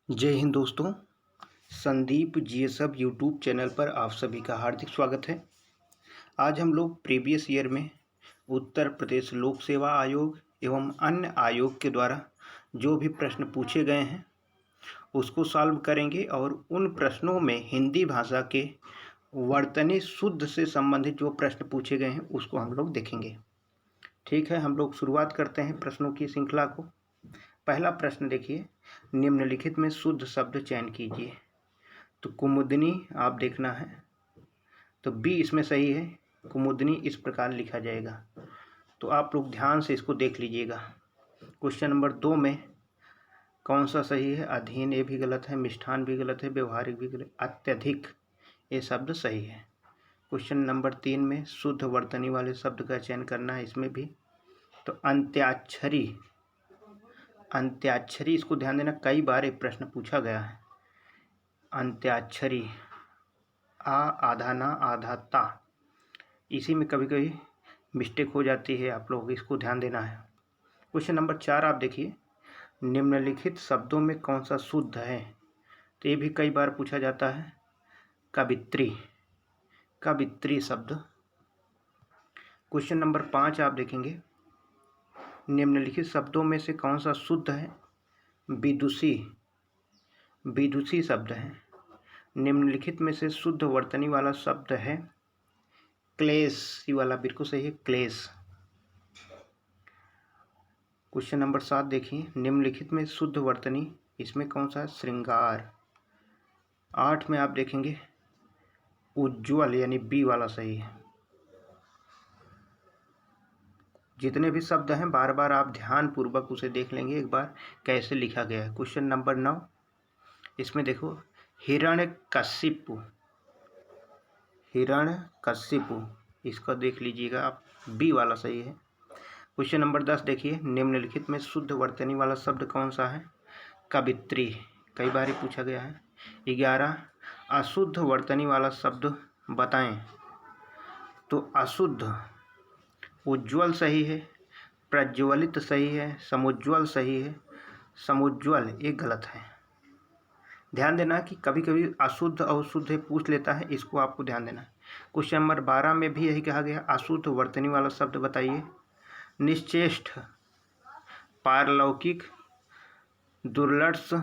जय हिंद दोस्तों। Sandeep GSF YouTube channel पर आप सभी का हार्दिक स्वागत है। आज हम लोग प्रीवियस ईयर में उत्तर प्रदेश लोक सेवा आयोग एवं अन्य आयोग के द्वारा जो भी प्रश्न पूछे गए हैं उसको सॉल्व करेंगे और उन प्रश्नों में हिंदी भाषा के वर्तनी शुद्ध से संबंधित जो प्रश्न पूछे गए हैं उसको हम लोग देखेंगे। ठीक है, हम लोग शुरुआत करते हैं प्रश्नों की श्रृंखला को। पहला प्रश्न देखिए, निम्नलिखित में शुद्ध शब्द चयन कीजिए। तो कुमुदनी आप देखना है, तो बी इसमें सही है। कुमुदनी इस प्रकार लिखा जाएगा, तो आप लोग ध्यान से इसको देख लीजिएगा। क्वेश्चन नंबर 2 में कौन सा सही है? अधीन ये भी गलत है, मिष्ठान भी गलत है, व्यवहारिक भी गलत, अत्यधिक ये शब्द सही है। क्वेश्चन नंबर 3 में शुद्ध वर्तनी वाले शब्द का चयन करना है, इसमें भी तो अंत्याक्षरी, अंत्याक्षरी इसको ध्यान देना, कई बार एक प्रश्न पूछा गया है। अंत्याक्षरी आ आधा ना आधा ता, इसी में कभी कभी मिस्टेक हो जाती है, आप लोग इसको ध्यान देना है। क्वेश्चन नंबर 4 आप देखिए, निम्नलिखित शब्दों में कौन सा शुद्ध है? तो ये भी कई बार पूछा जाता है। कवित्री, कवित्री शब्द। क्वेश्चन नंबर 5 आप देखेंगे, निम्नलिखित शब्दों में से कौन सा शुद्ध है? विदुषी, विदुषी शब्द है। निम्नलिखित में से शुद्ध वर्तनी वाला शब्द है क्लेश, ये वाला बिल्कुल सही है, क्लेश। क्वेश्चन नंबर 7 देखिए, निम्नलिखित में शुद्ध वर्तनी इसमें कौन सा है? श्रृंगार। 8 में आप देखेंगे उज्ज्वल, यानी बी वाला सही है। जितने भी शब्द हैं बार बार आप ध्यान पूर्वक उसे देख लेंगे एक बार कैसे लिखा गया है। क्वेश्चन नंबर 9, इसमें देखो हिरण्यकशिपु, हिरण्यकशिपु इसका देख लीजिएगा आप, बी वाला सही है। क्वेश्चन नंबर 10 देखिए, निम्नलिखित में शुद्ध वर्तनी वाला शब्द कौन सा है? कवित्री, कई बार ही पूछा गया है। 11, अशुद्ध वर्तनी वाला शब्द बताएं। तो अशुद्ध, उज्ज्वल सही है, प्रज्वलित सही है, समुज्ज्वल सही है, समुज्ज्वल ये गलत है। ध्यान देना कि कभी कभी अशुद्ध और शुद्ध पूछ लेता है, इसको आपको ध्यान देना है। क्वेश्चन नंबर 12 में भी यही कहा गया, अशुद्ध वर्तनी वाला शब्द बताइए। निश्चेष्ट, पारलौकिक, दुर्लट्स,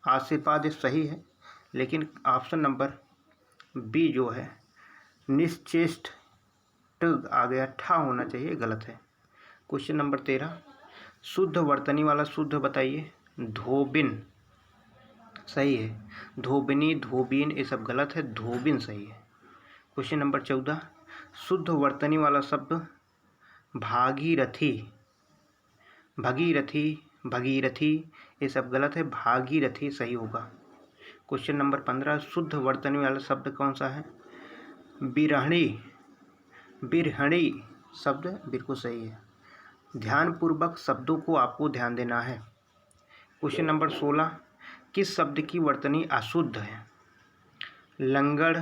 आशीर्वाद सही है, लेकिन ऑप्शन नंबर बी जो है निश्चेष्ट आ गया, ठा होना चाहिए, गलत है। क्वेश्चन नंबर 13, शुद्ध वर्तनी वाला शुद्ध बताइए। धोबिन सही है, धोबिनी, धोबिन ये सब गलत है, धोबिन सही है। क्वेश्चन नंबर 14, शुद्ध वर्तनी वाला शब्द भागीरथी, भगीरथी, भगीरथी ये सब गलत है, भागीरथी सही होगा। क्वेश्चन नंबर 15, शुद्ध वर्तनी वाला शब्द कौन सा है? बिरहणी, बिरहणी शब्द बिल्कुल सही है। ध्यानपूर्वक शब्दों को आपको ध्यान देना है। क्वेश्चन नंबर 16, किस शब्द की वर्तनी अशुद्ध है? लंगड़,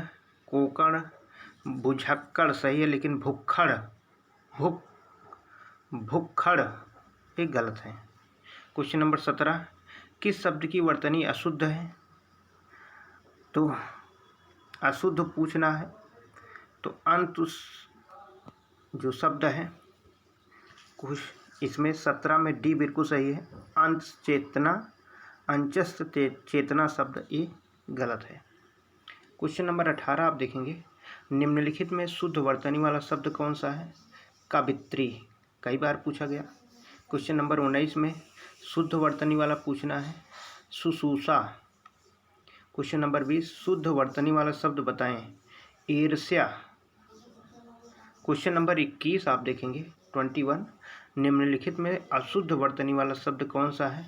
कोकड़, बुझक्कड़ सही है, लेकिन भुक्खड़, भुक्खड़ ये गलत है। क्वेश्चन नंबर 17, किस शब्द की वर्तनी अशुद्ध है? तो अशुद्ध पूछना है, तो अंत जो शब्द है कुछ इसमें 17 में डी बिल्कुल सही है, अंत चेतना, अंचस्त चेतना शब्द ये गलत है। क्वेश्चन नंबर 18 आप देखेंगे, निम्नलिखित में शुद्ध वर्तनी वाला शब्द कौन सा है? कवित्री, कई बार पूछा गया। क्वेश्चन नंबर 19 में शुद्ध वर्तनी वाला पूछना है, सुसूसा। क्वेश्चन नंबर 20, शुद्ध वर्तनी वाला शब्द बताएं। ईर्ष्या। क्वेश्चन नंबर 21 आप देखेंगे 21, निम्नलिखित में अशुद्ध वर्तनी वाला शब्द कौन सा है?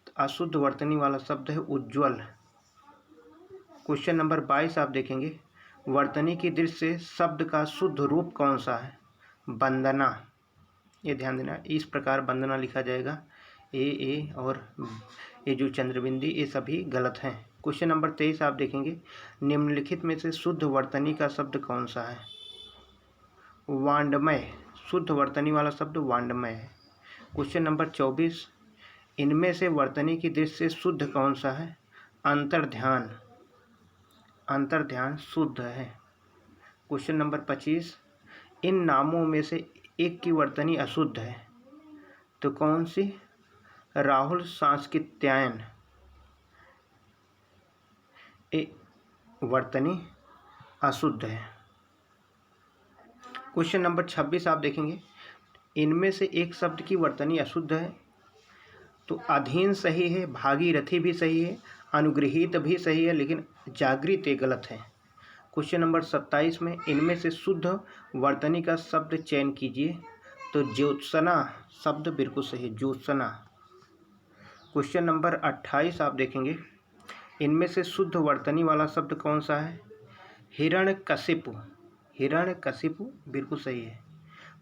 तो अशुद्ध वर्तनी वाला शब्द है उज्ज्वल। क्वेश्चन नंबर 22 आप देखेंगे, वर्तनी की दृष्टि से शब्द का शुद्ध रूप कौन सा है? वंदना, ये ध्यान देना, इस प्रकार वंदना लिखा जाएगा। ए और ये जो चंद्रबिंदी ये सभी गलत हैं। क्वेश्चन नंबर 23 आप देखेंगे, निम्नलिखित में से शुद्ध वर्तनी का शब्द कौन सा है? वांडमय, शुद्ध वर्तनी वाला शब्द वांडमय है। क्वेश्चन नंबर 24, इनमें से वर्तनी की दृष्टि से शुद्ध कौन सा है? अंतर्ध्यान, अंतर्ध्यान शुद्ध है। क्वेश्चन नंबर 25, इन नामों में से एक की वर्तनी अशुद्ध है तो कौन सी? राहुल सांस्कृत्यायन, ए वर्तनी अशुद्ध है। क्वेश्चन नंबर 26 आप देखेंगे, इनमें से एक शब्द की वर्तनी अशुद्ध है तो अधीन सही है, भागीरथी भी सही है, अनुगृहीत भी सही है, लेकिन जागृत ये गलत है। क्वेश्चन नंबर 27 में इनमें से शुद्ध वर्तनी का शब्द चयन कीजिए तो ज्योत्सना शब्द बिल्कुल सही है, ज्योत्सना। क्वेश्चन नंबर 28 आप देखेंगे, इनमें से शुद्ध वर्तनी वाला शब्द कौन सा है? हिरण्यकशिपु, हिरण्यकशिपु बिल्कुल सही है।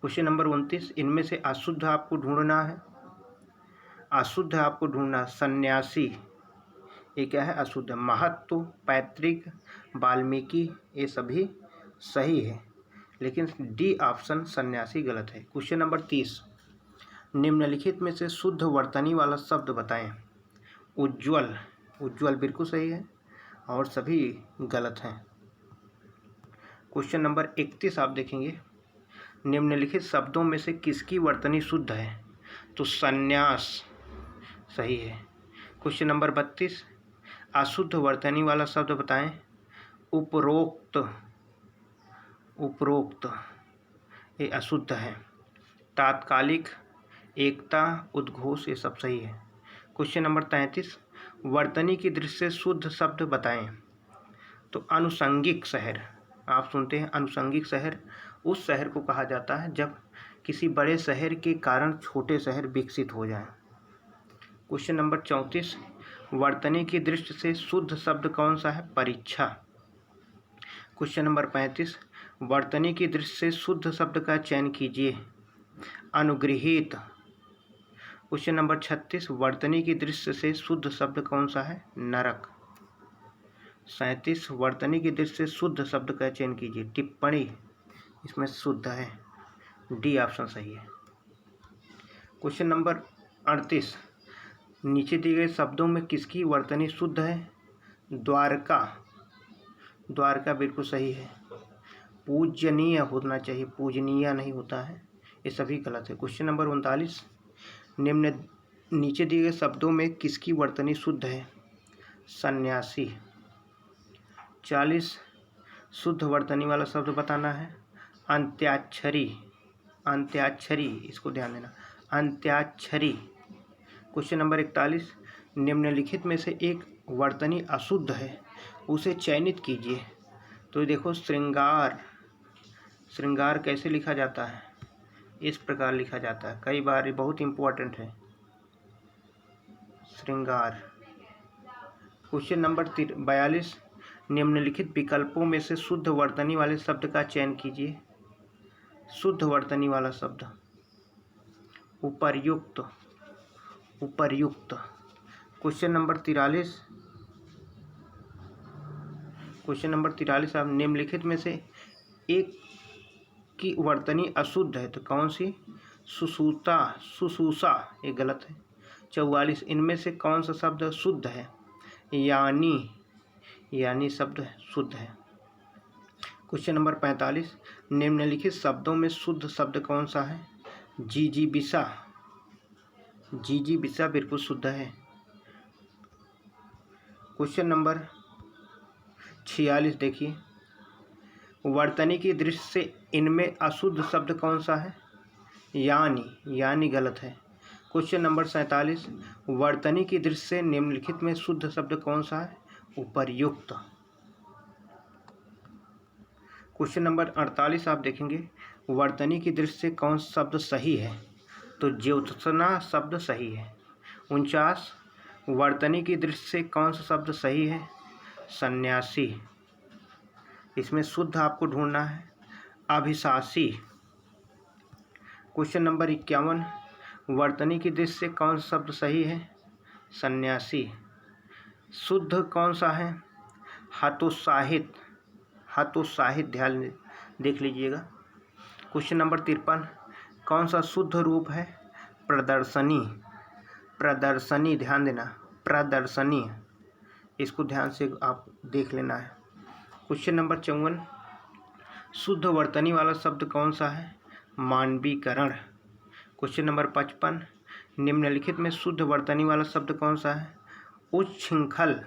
क्वेश्चन नंबर 29, इनमें से अशुद्ध आपको ढूंढना है, अशुद्ध आपको ढूंढना, सन्यासी ये क्या है? अशुद्ध। महत्व, पैतृक, वाल्मीकि ये सभी सही है, लेकिन डी ऑप्शन सन्यासी गलत है। क्वेश्चन नंबर 30, निम्नलिखित में से शुद्ध वर्तनी वाला शब्द बताएं। उज्ज्वल, उज्ज्वल बिल्कुल सही है और सभी गलत हैं। क्वेश्चन नंबर 31 आप देखेंगे, निम्नलिखित शब्दों में से किसकी वर्तनी शुद्ध है? तो संन्यास सही है। क्वेश्चन नंबर 32, अशुद्ध वर्तनी वाला शब्द बताएं। उपरोक्त, उपरोक्त ये अशुद्ध है। तात्कालिक, एकता, उद्घोष ये सब सही है। क्वेश्चन नंबर 33, वर्तनी की दृष्टि से शुद्ध शब्द बताएं। तो अनुषंगिक शहर, आप सुनते हैं अनुषंगिक शहर, उस शहर को कहा जाता है जब किसी बड़े शहर के कारण छोटे शहर विकसित हो जाएं। क्वेश्चन नंबर 34, वर्तनी की दृष्टि से शुद्ध शब्द कौन सा है? परीक्षा। क्वेश्चन नंबर 35, वर्तनी की दृष्टि से शुद्ध शब्द का चयन कीजिए। अनुगृहीत। क्वेश्चन नंबर 36, वर्तनी की दृष्टि से शुद्ध शब्द कौन सा है? नरक। 37, वर्तनी की दृष्टि से शुद्ध शब्द का चयन कीजिए। टिप्पणी इसमें शुद्ध है, डी ऑप्शन सही है। क्वेश्चन नंबर 38, नीचे दिए गए शब्दों में किसकी वर्तनी शुद्ध है? द्वारका, द्वारका बिल्कुल सही है। पूजनीय होना चाहिए, पूजनीय नहीं होता है, ये सभी गलत है। क्वेश्चन नंबर 39, नीचे दिए गए शब्दों में किसकी वर्तनी शुद्ध है? सन्यासी। 40, शुद्ध वर्तनी वाला शब्द बताना है। अंत्याक्षरी, अंत्याक्षरी इसको ध्यान देना, अंत्याक्षरी। क्वेश्चन नंबर 41, निम्नलिखित में से एक वर्तनी अशुद्ध है, उसे चयनित कीजिए। तो देखो श्रृंगार, श्रृंगार कैसे लिखा जाता है? इस प्रकार लिखा जाता है, कई बार ये बहुत इम्पोर्टेंट है, श्रृंगार। क्वेश्चन नंबर 42, निम्नलिखित विकल्पों में से शुद्ध वर्तनी वाले शब्द का चयन कीजिए। शुद्ध वर्तनी वाला शब्द उपर्युक्त, उपर्युक्त। क्वेश्चन नंबर 43, क्वेश्चन नंबर 43, आप निम्नलिखित में से एक की वर्तनी अशुद्ध है तो कौन सी? सुसूता, सुसूसा ये गलत है। 44, इनमें से कौन सा शब्द शुद्ध है? यानी, यानी शब्द शुद्ध है। क्वेश्चन नंबर 45, निम्नलिखित शब्दों में शुद्ध शब्द कौन सा है? जिजीविषा, जिजीविषा बिल्कुल शुद्ध है। क्वेश्चन नंबर 46 देखिए, वर्तनी की दृष्टि से इनमें अशुद्ध शब्द कौन सा है? यानी, यानी गलत है। क्वेश्चन नंबर 47, वर्तनी की दृष्टि से निम्नलिखित में शुद्ध शब्द कौन सा है? उपर्युक्त। क्वेश्चन नंबर 48 आप देखेंगे, वर्तनी की दृष्टि से कौन सा शब्द सही है? तो ज्योत्सना शब्द सही है। 49, वर्तनी की दृष्टि से कौन सा शब्द सही है? सन्यासी। इसमें शुद्ध आपको ढूंढना है। अभिशासी। क्वेश्चन नंबर 51, वर्तनी की दृष्टि से कौन सा शब्द सही है? सन्यासी। शुद्ध कौन सा है? हतोत्साहित, हतोत्साहित ध्यान देख लीजिएगा। क्वेश्चन नंबर 53, कौन सा शुद्ध रूप है? प्रदर्शनी, प्रदर्शनी ध्यान देना, प्रदर्शनी इसको ध्यान से आप देख लेना है। क्वेश्चन नंबर 54, शुद्ध वर्तनी वाला शब्द कौन सा है? मानवीकरण। क्वेश्चन नंबर 55, निम्नलिखित में शुद्ध वर्तनी वाला शब्द कौन सा है? उच्छृंखल।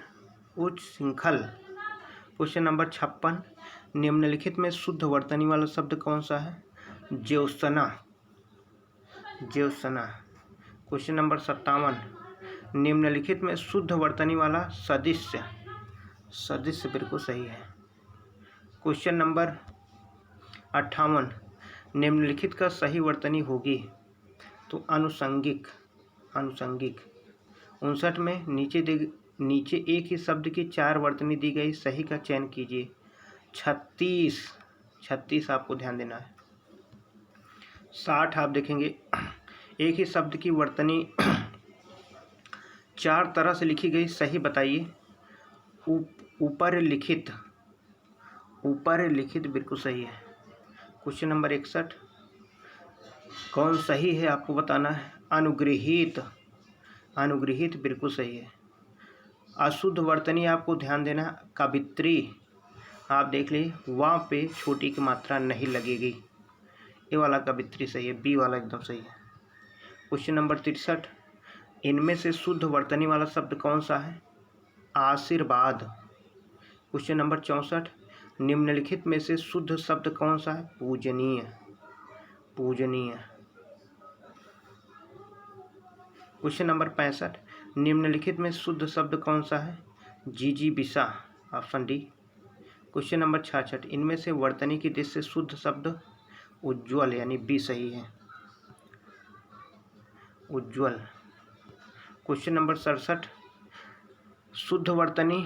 उच्छृंखल। क्वेश्चन नंबर 56, निम्नलिखित में शुद्ध वर्तनी वाला शब्द कौन सा है? ज्योत्सना। ज्योत्सना। क्वेश्चन नंबर 57, निम्नलिखित में शुद्ध वर्तनी वाला सदिश्य। सदिश्य बिल्कुल सही है। क्वेश्चन नंबर 58, निम्नलिखित का सही वर्तनी होगी? तो अनुषंगिक। अनुषंगिक। 59 में नीचे एक ही शब्द की 4 वर्तनी दी गई, सही का चयन कीजिए। 36 आपको ध्यान देना है। 60 आप देखेंगे, एक ही शब्द की वर्तनी 4 तरह से लिखी गई, सही बताइए। ऊपर लिखित। ऊपर लिखित बिल्कुल सही है। क्वेश्चन नंबर 61, कौन सही है आपको बताना है। अनुगृहीत। अनुगृहीत बिल्कुल सही है। अशुद्ध वर्तनी आपको ध्यान देना है। कवित्री। आप देख लीजिए, वहाँ पे छोटी की मात्रा नहीं लगेगी। ये वाला कवित्री सही है, बी वाला एकदम सही है। क्वेश्चन नंबर 63, इनमें से शुद्ध वर्तनी वाला शब्द कौन सा है? आशीर्वाद। क्वेश्चन नंबर 64, निम्नलिखित में से शुद्ध शब्द कौन सा है? पूजनीय। पूजनीय। क्वेश्चन नंबर 65, निम्नलिखित में शुद्ध शब्द कौन सा है? जिजीविषा। Option D. क्वेश्चन नंबर 66, इनमें से वर्तनी की दृष्टि से शुद्ध शब्द उज्ज्वल, यानी बी सही है। उज्ज्वल। क्वेश्चन नंबर 67, शुद्ध वर्तनी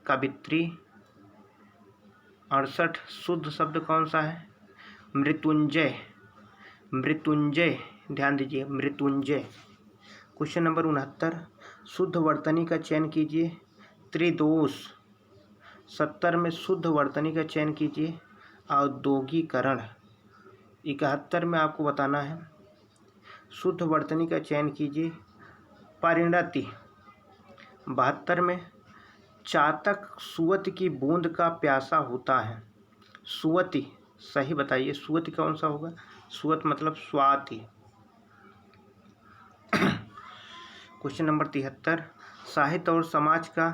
कवित्री। 68, शुद्ध शब्द कौन सा है? मृत्युंजय। मृत्युंजय, ध्यान दीजिए, मृत्युंजय। क्वेश्चन नंबर 69, शुद्ध वर्तनी का चयन कीजिए। त्रिदोष। 70 में शुद्ध वर्तनी का चयन कीजिए। औद्योगिकरण। 71 में आपको बताना है, शुद्ध वर्तनी का चयन कीजिए। परिणति। 72 में चातक सुवति की बूंद का प्यासा होता है। सुवति सही बताइए, सुवति कौन सा होगा? सुवत मतलब स्वाति। क्वेश्चन नंबर 73, साहित्य और समाज का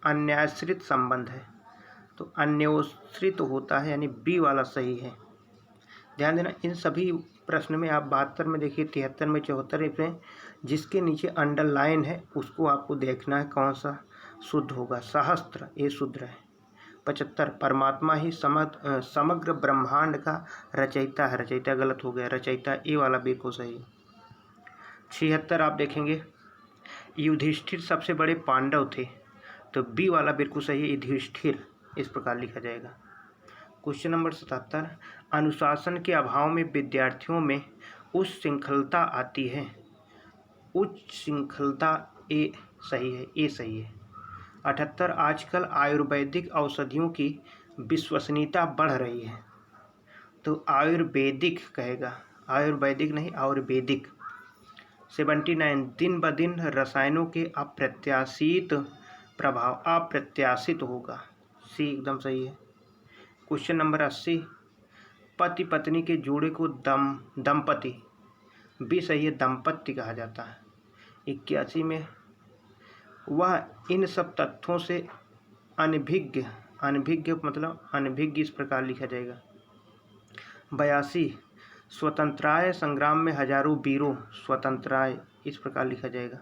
अन्याश्रित संबंध है। तो अन्योश्रित होता है, यानी बी वाला सही है। ध्यान देना, इन सभी प्रश्न में आप 72 में देखिए, 73 में, 74 में जिसके नीचे अंडरलाइन है उसको आपको देखना है कौन सा शुद्ध होगा। सहस्त्र, ये शुद्ध है। 75, परमात्मा ही समग्र ब्रह्मांड का रचयिता है। रचयिता गलत हो गया, रचयिता ए वाला बिल्कुल सही। 76 आप देखेंगे, युधिष्ठिर सबसे बड़े पांडव थे। तो बी वाला बिल्कुल सही है, युधिष्ठिर, इस प्रकार लिखा जाएगा। क्वेश्चन नंबर 77, अनुशासन के अभाव में विद्यार्थियों में उच्च श्रृंखलता आती है। उच्च श्रृंखलता ए सही है, ए सही है। 78, आजकल आयुर्वेदिक औषधियों की विश्वसनीयता बढ़ रही है। तो आयुर्वेदिक कहेगा, आयुर्वेदिक नहीं, आयुर्वेदिक। 79, दिन ब दिन रसायनों के अप्रत्याशित प्रभाव, अप्रत्याशित होगा। सी एकदम सही है। क्वेश्चन नंबर 80, पति पत्नी के जोड़े को दंपति, बी सही है, दंपत्ति कहा जाता है। 81 में वह इन सब तथ्यों से अनभिज्ञ, अनभिज्ञ मतलब अनभिज्ञ, इस प्रकार लिखा जाएगा। 82, स्वतंत्राय संग्राम में हजारों वीरों, स्वतंत्राय, इस प्रकार लिखा जाएगा।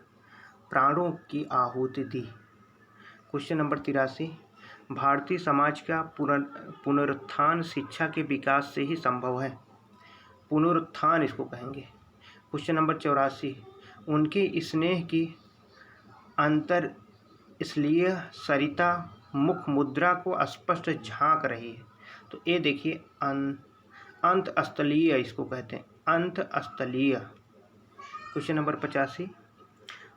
प्राणों की आहुति दी। क्वेश्चन नंबर 83, भारतीय समाज का पुनरुत्थान शिक्षा के विकास से ही संभव है। पुनरुत्थान इसको कहेंगे। क्वेश्चन नंबर 84, उनके स्नेह की अंतर इसलिए सरिता मुख मुद्रा को स्पष्ट झांक रही है। तो ये देखिए, अंतस्थलीय इसको कहते हैं, अंतस्थलीय। क्वेश्चन नंबर 85,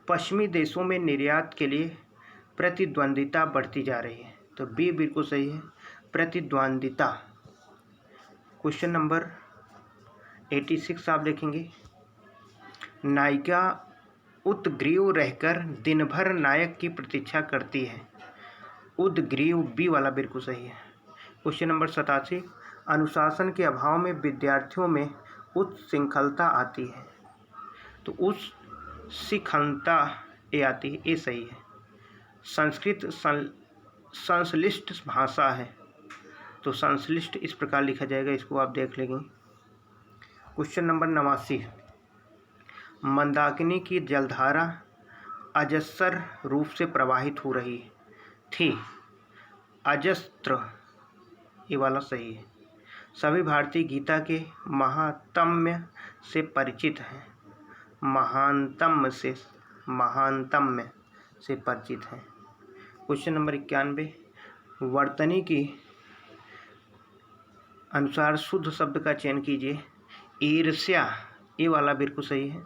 पश्चिमी देशों में निर्यात के लिए प्रतिद्वंदिता बढ़ती जा रही है। तो बी बिल्कुल सही है, प्रतिद्वंदिता। क्वेश्चन नंबर 86 आप देखेंगे, नायिका उत्ग्रीव रहकर दिन भर नायक की प्रतीक्षा करती है। उद्ग्रीव बी वाला बिल्कुल सही है। क्वेश्चन नंबर 87, अनुशासन के अभाव में विद्यार्थियों में उच्छृंखलता आती है। तो उच्छृंखलता ये आती है, ये सही है। संस्कृत संश्लिष्ट भाषा है, तो संश्लिष्ट इस प्रकार लिखा जाएगा, इसको आप देख लेंगे। क्वेश्चन नंबर 89, मंदाकिनी की जलधारा अजस्र रूप से प्रवाहित हो रही थी। अजस्त्र ये वाला सही है। सभी भारतीय गीता के महात्म्य से परिचित हैं। महानतम से परिचित हैं। क्वेश्चन नंबर 91, वर्तनी की अनुसार शुद्ध शब्द का चयन कीजिए। ईर्ष्या ये वाला बिल्कुल सही है।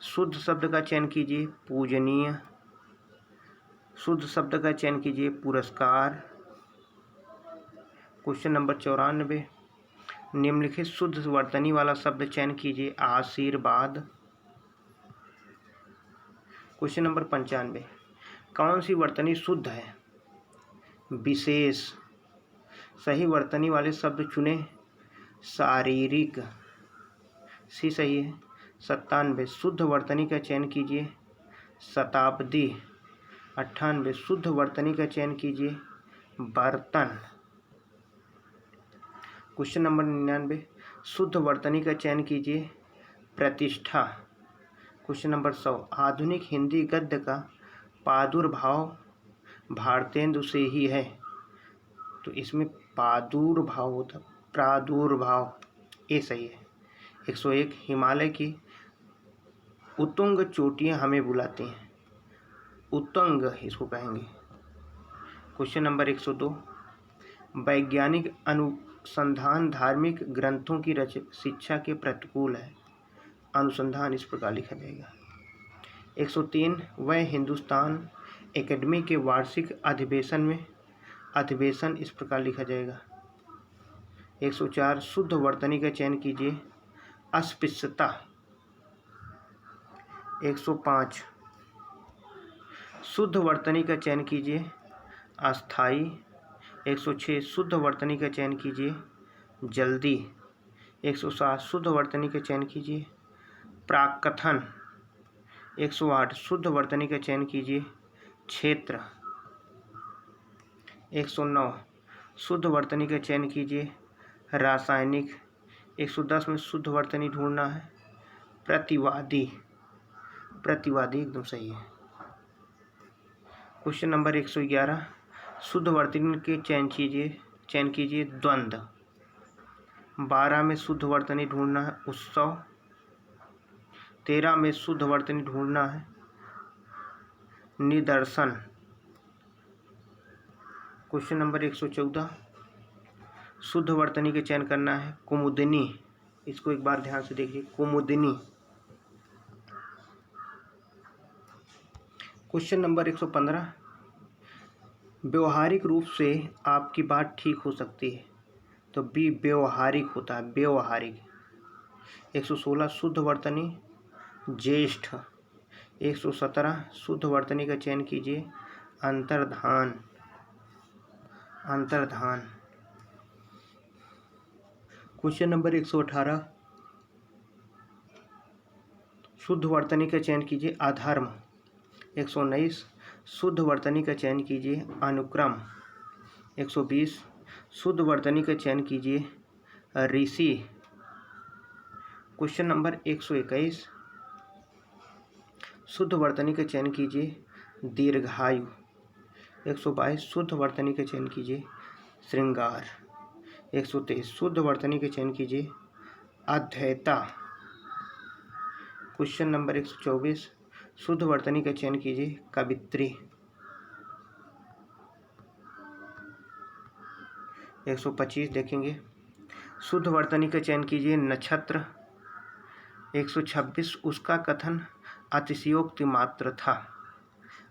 शुद्ध शब्द का चयन कीजिए पूजनीय। शुद्ध शब्द का चयन कीजिए पुरस्कार। क्वेश्चन नंबर 94, निम्नलिखित शुद्ध वर्तनी वाला शब्द चयन कीजिए आशीर्वाद। क्वेश्चन नंबर 95, कौन सी वर्तनी शुद्ध है? विशेष। सही वर्तनी वाले शब्द चुने। शारीरिक सी सही है। 97, शुद्ध वर्तनी का चयन कीजिए शताब्दी। 98, शुद्ध वर्तनी का चयन कीजिए बर्तन। क्वेश्चन नंबर 99, शुद्ध वर्तनी का चयन कीजिए प्रतिष्ठा। क्वेश्चन नंबर 100, आधुनिक हिंदी गद्य का प्रादुर्भाव भारतेंदु से ही है। तो इसमें प्रादुर्भाव होता, प्रादुर्भाव ये सही है। 101, हिमालय की उत्तुंग चोटियाँ हमें बुलाती हैं। उत्तुंग इसको कहेंगे। क्वेश्चन नंबर 102, वैज्ञानिक अनुसंधान धार्मिक ग्रंथों की शिक्षा के प्रतिकूल है। अनुसंधान इस प्रकार लिखा जाएगा। 103, वह हिंदुस्तान एकेडमी के वार्षिक अधिवेशन में अधिवेशन इस प्रकार लिखा जाएगा। 104, शुद्ध वर्तनी का चयन कीजिए अस्पृश्यता। 105, शुद्ध वर्तनी का चयन कीजिए अस्थाई। 106, शुद्ध वर्तनी का चयन कीजिए जल्दी। 107, शुद्ध वर्तनी का चयन कीजिए प्राकथन। 108, शुद्ध वर्तनी का चयन कीजिए क्षेत्र। 109, शुद्ध वर्तनी का चयन कीजिए रासायनिक। 110 में शुद्ध वर्तनी ढूंढना है प्रतिवादी। प्रतिवादी एकदम सही है। क्वेश्चन नंबर 111, शुद्ध वर्तनी के चयन कीजिए द्वंद्व। 12 में शुद्ध वर्तनी ढूंढना है उत्सव। 13 में शुद्ध वर्तनी ढूंढना है निदर्शन। क्वेश्चन नंबर 114, शुद्ध वर्तनी के चयन करना है कुमुदिनी। इसको एक बार ध्यान से देखिए कुमुदिनी। क्वेश्चन नंबर 115, व्यवहारिक रूप से आपकी बात ठीक हो सकती है। तो बी व्यवहारिक होता है, व्यवहारिक। 116, शुद्ध वर्तनी ज्येष्ठ। 117, शुद्ध वर्तनी का चयन कीजिए अंतर्धान। अंतर्धान। क्वेश्चन नंबर 118, शुद्ध वर्तनी का चयन कीजिए अधर्म। 119, शुद्ध वर्तनी का चयन कीजिए अनुक्रम। 120, शुद्ध वर्तनी का चयन कीजिए ऋषि। क्वेश्चन नंबर 121, शुद्ध वर्तनी का चयन कीजिए दीर्घायु। 122, शुद्ध वर्तनी का चयन कीजिए श्रृंगार। 123, शुद्ध वर्तनी का चयन कीजिए अध्येता। क्वेश्चन नंबर 124, शुद्ध वर्तनी का चयन कीजिए कवित्री। 125 देखेंगे, शुद्ध वर्तनी का चयन कीजिए नक्षत्र। 126, उसका कथन अतिशयोक्ति मात्र था।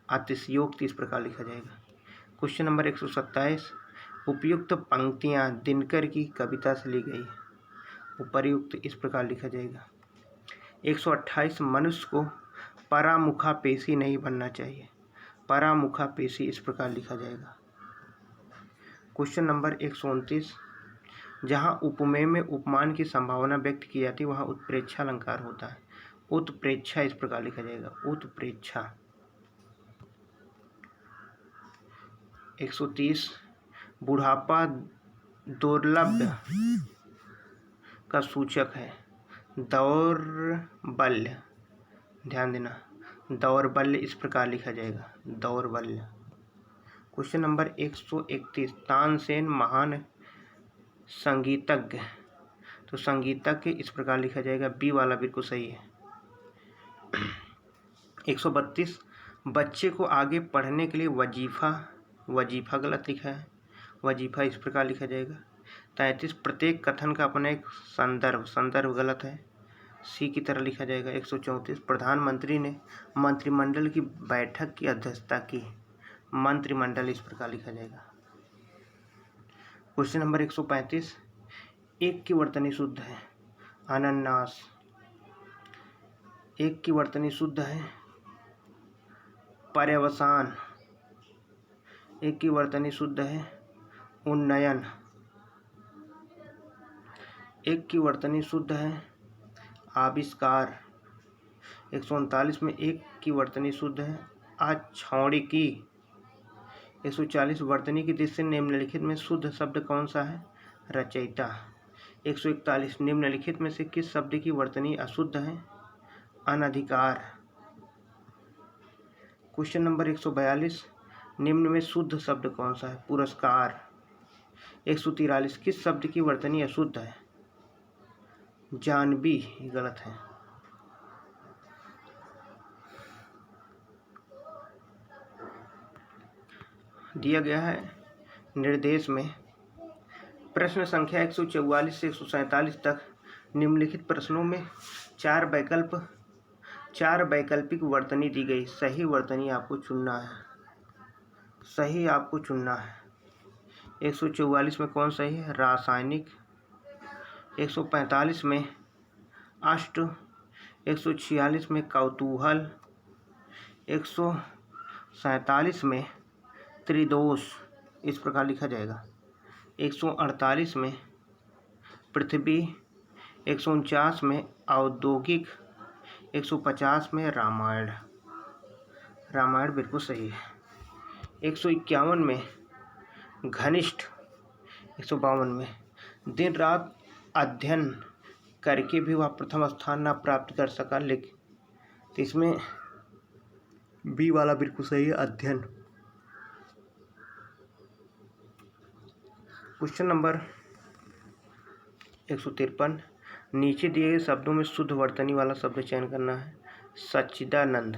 अतिशयोक्ति इस प्रकार लिखा जाएगा। क्वेश्चन नंबर 127, उपयुक्त पंक्तियाँ दिनकर की कविता से ली गई। उपर्युक्त इस प्रकार लिखा जाएगा। 128, मनुष्य को परामुखा पेशी नहीं बनना चाहिए। परामुखा पेशी इस प्रकार लिखा जाएगा। क्वेश्चन नंबर 129, जहाँ उपमेय में उपमान की संभावना व्यक्त की जाती है वहाँ उत्प्रेक्षा अलंकार होता है। उत्प्रेक्षा इस प्रकार लिखा जाएगा, उत्प्रेक्षा। 130, बुढ़ापा दौर्लभ्य का सूचक है। दौर्बल्य, ध्यान देना, दौर्बल्य इस प्रकार लिखा जाएगा, दौर्बल्य। क्वेश्चन नंबर 131, तानसेन महान संगीतज्ञ, तो संगीतज्ञ इस प्रकार लिखा जाएगा, बी वाला बिल्कुल सही है। 132, बच्चे को आगे पढ़ने के लिए वजीफा, वजीफा गलत लिखा है, वजीफा इस प्रकार लिखा जाएगा। 33, प्रत्येक कथन का अपना एक संदर्भ, संदर्भ गलत है, सी की तरह लिखा जाएगा। 134, प्रधानमंत्री ने मंत्रिमंडल की बैठक की अध्यक्षता की, मंत्रिमंडल इस प्रकार लिखा जाएगा। क्वेश्चन नंबर 135, एक की वर्तनी शुद्ध है, अनन्नास। एक की वर्तनी शुद्ध है, पर्यवसान। एक की वर्तनी शुद्ध है, उन्नयन। एक की वर्तनी शुद्ध है, आविष्कार। 139 में एक की वर्तनी शुद्ध है, अछौड़िकी। 140, वर्तनी की दृष्टि से निम्नलिखित में शुद्ध शब्द कौन सा है, रचयिता। 141, निम्नलिखित में से किस शब्द की वर्तनी अशुद्ध है, अनधिकार। क्वेश्चन नंबर 142, निम्न में शुद्ध शब्द कौन सा है, पुरस्कार। 143, किस शब्द की वर्तनी अशुद्ध है, जानबी, गलत है। दिया गया है निर्देश में प्रश्न संख्या 144 से 147 तक निम्नलिखित प्रश्नों में चार वैकल्पिक वर्तनी दी गई। सही वर्तनी आपको चुनना है, सही आपको चुनना है। 144 में कौन सही है, रासायनिक। 145 में अष्ट। 146 में कौतूहल। 147 में त्रिदोष इस प्रकार लिखा जाएगा। 148 में पृथ्वी। 149 में औद्योगिक। 150 में रामायण, रामायण बिल्कुल सही है। 151 में घनिष्ठ। 152 में दिन रात अध्ययन करके भी वह प्रथम स्थान न प्राप्त कर सका, लेकिन तो इसमें बी वाला बिल्कुल सही है, अध्ययन। क्वेश्चन नंबर 153, नीचे दिए गए शब्दों में शुद्ध वर्तनी वाला शब्द चयन करना है, सच्चिदानंद।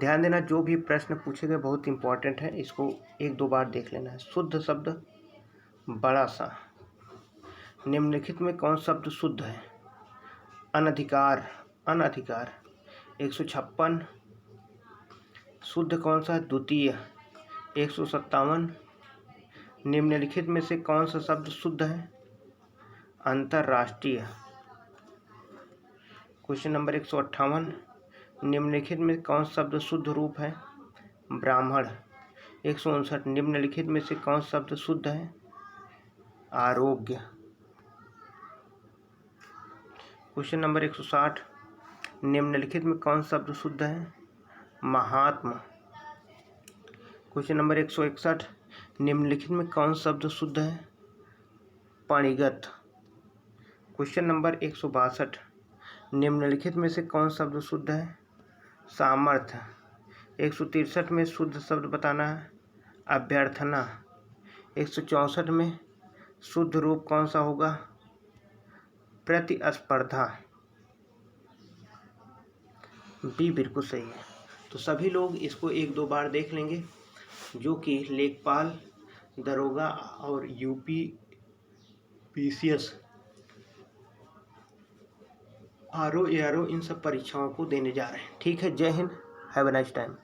ध्यान देना, जो भी प्रश्न पूछे गए बहुत इंपॉर्टेंट है, इसको एक दो बार देख लेना है। शुद्ध शब्द बड़ा सा। निम्नलिखित में कौन शब्द शुद्ध है, अनधिकार, अनधिकार। 156 शुद्ध कौन सा है, द्वितीय। 157 निम्नलिखित में से कौन सा शब्द शुद्ध है, अंतर्राष्ट्रीय। क्वेश्चन नंबर 158 निम्नलिखित में कौन शब्द शुद्ध रूप है, ब्राह्मण। 159 निम्नलिखित में से कौन शब्द शुद्ध है, आरोग्य। क्वेश्चन नंबर 160 निम्नलिखित में कौन शब्द शुद्ध है, महात्मा। क्वेश्चन नंबर 161 निम्नलिखित में कौन शब्द शुद्ध है, पणिगत। क्वेश्चन नंबर 162 निम्नलिखित में से कौन शब्द शुद्ध है, सामर्थ्य। 163 में शुद्ध शब्द बताना है, अभ्यर्थना। 164 में शुद्ध रूप कौन सा होगा, प्रतिस्पर्धा। बी बिल्कुल सही है। तो सभी लोग इसको एक दो बार देख लेंगे, जो कि लेखपाल, दरोगा और यूपी पीसीएस, आरओ एआरओ इन सब परीक्षाओं को देने जा रहे हैं। ठीक है, जय Hind, have a nice time.